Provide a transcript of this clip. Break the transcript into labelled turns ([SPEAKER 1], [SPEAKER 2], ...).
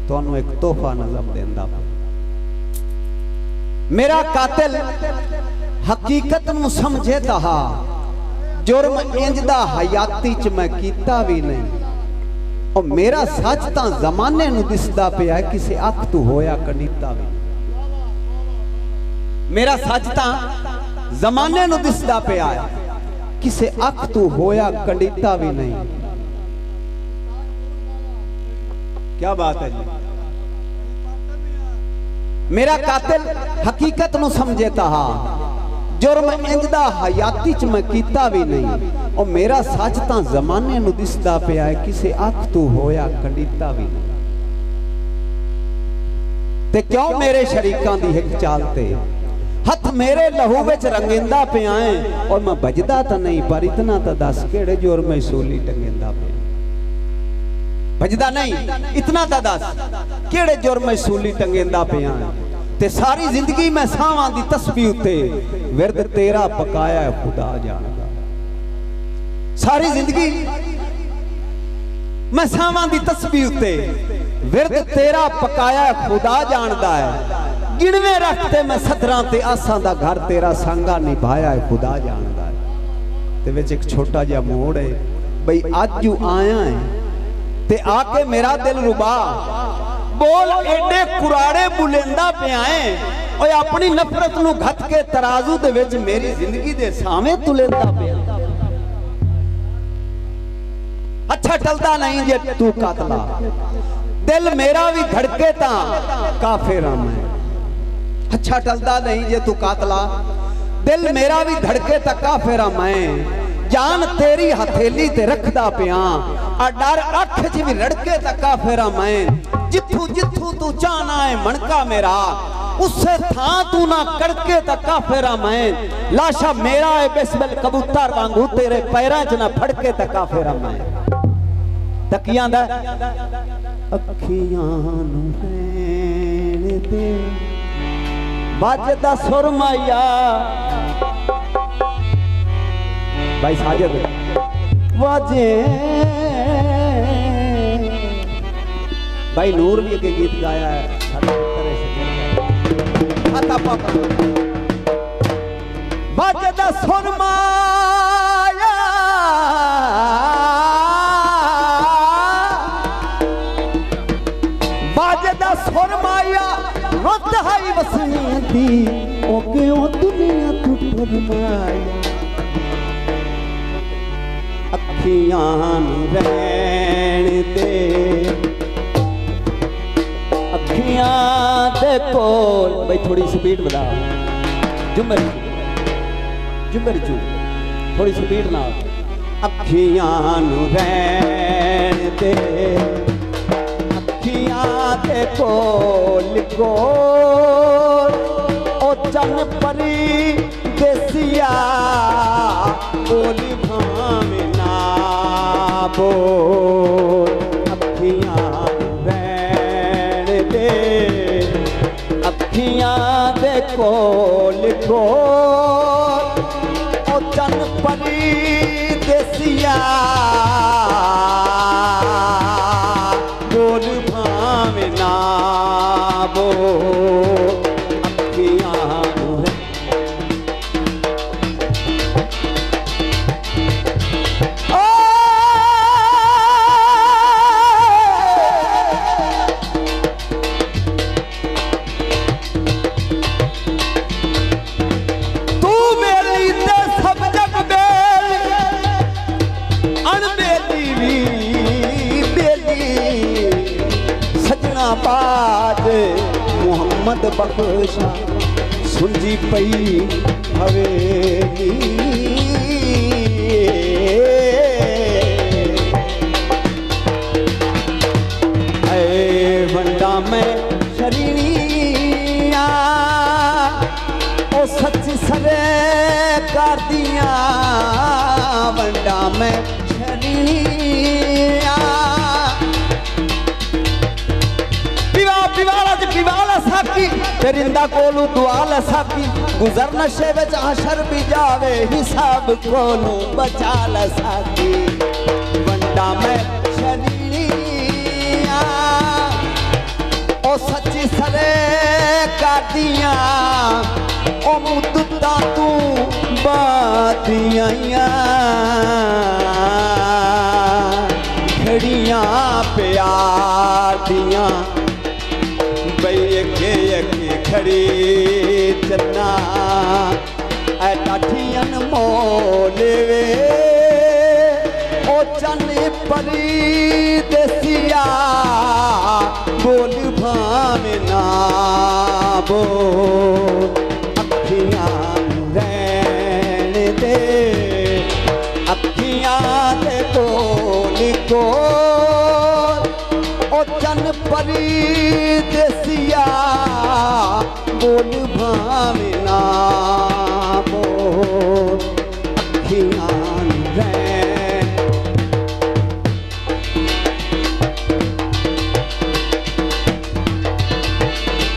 [SPEAKER 1] तुहानू एक तोहफा नजम देंदा पे। मेरा कातिल हकीकत नू समझे तहा, जुर्म इंजदा हयाती च मैं कीता भी नहीं। और मेरा सच तां जमाने नू दिसदा पिया, किसी अख तू होया कड़ीता भी। मेरा सच तां जमाने नू दिसदा पिया, किसी अख तू होया कड़ीता भी नहीं। क्या बात है जी। मेरा कातिल हकीकत नू समझे तहा, जुर्म इंजदा हयाती च मैं कीता भी नहीं। और मेरा सच तां जमाने नू दिसदा पिया, किसी अख तू होया कड़ीता भी नहीं। ते क्यों मेरे शरीकां दी हिक चालते हथ मेरे लहू विच रंगेंदा पिया है। और मैं बजदा तो नहीं, पर इतना तो दस केड़े जुर्म सूली टंगेंदा पिया। बजदा नहीं, इतना तो दस केड़े जुर्म सूली टंगेंदा पिया है। ते सारी जिंदगी मैं सावां दी तस्बीह उत्ते विरद तेरा पकाया है खुदा जानदा। सारी जिंदगी मैं सावां दी तस्बीह उत्ते विरद तेरा पकाया है खुदा जानदा है। गिणवे रखते मैं सदरां ते आसां दा घर, तेरा सांगा निभाया है खुदा जानदा है। ते विच एक छोटा जिहा मोड़ है बई, अज जू आया है ते आके मेरा दिल रुबा। बोल एडे कुराड़े बुलेंदा पिया है, और अपनी नफरत नू घट के तराजू दे विच मेरी जिंदगी दे सामे तुलेंदा पिया। अच्छा टलदा नहीं जे तू कातला, दिल मेरा भी धड़के ता काफिरा मैं। अच्छा टलदा नहीं जे तू कातला, दिल मेरा भी धड़के ता काफिरा मैं। जान तेरी हथेली ते रखदा पिया, आ डर अख च भी रड़के ता काफिरा मैं। जिथू जिथू तू चाहना है मणका मेरा, उससे था तू ना कड़के ता काफिरा मैं। लाशा मेरा है बिस्मिल कबूतर वांगू, तेरे पैरां च ना फड़के ता काफिरा मैं। तकियां दा अखियां नू रहण दे, वजदा सुरमाया भाई साजिद वाजे। भाई नूर भी एक गीत गाया है, वजदा सुरमाया वजदा सुरमाया, रुत हाई वसनी दी, ओ क्यों दुनिया तू फरमाया। अखियां रहण दे, अखियां दे कोल। भाई थोड़ी स्पीड बढ़ा, जुमर जुमर चू थोड़ी स्पीड ना। अखियां रहण दे, अखियां दे कोल कोल। ओ चन परी देसिया, बोली भावे ना बोल। अखियां रहण दे, अखियां दे कोल कोल। ओ चन परी देसिया, बोल भावे ना बोल। अखियां बाज मोहम्मद बख्शा, सुलझी पई हवेली। ऐ वंडा में शरीनिया, ओ सच सरे कर दिया। वंडा में शरीनिया, साकी परिंदा कोलू दुआल साकी। गुजर नशे विच हशर भी जावे, हिसाब कोलू बचा ल साकी। वंडा में शरीनिया, करदियां ओ मुद्दतां तू बादियां घड़ियां प्यार दियां बई अगे अगे खड़ी चन्ना ऐ टाठियन मोल वे ओ चन परी देसिया बोल भावे ना बोल अखियां रैन दे अखियां दे कोल कोल ओ चन परी देसिया बोल भावे ना बोल अखियां रैन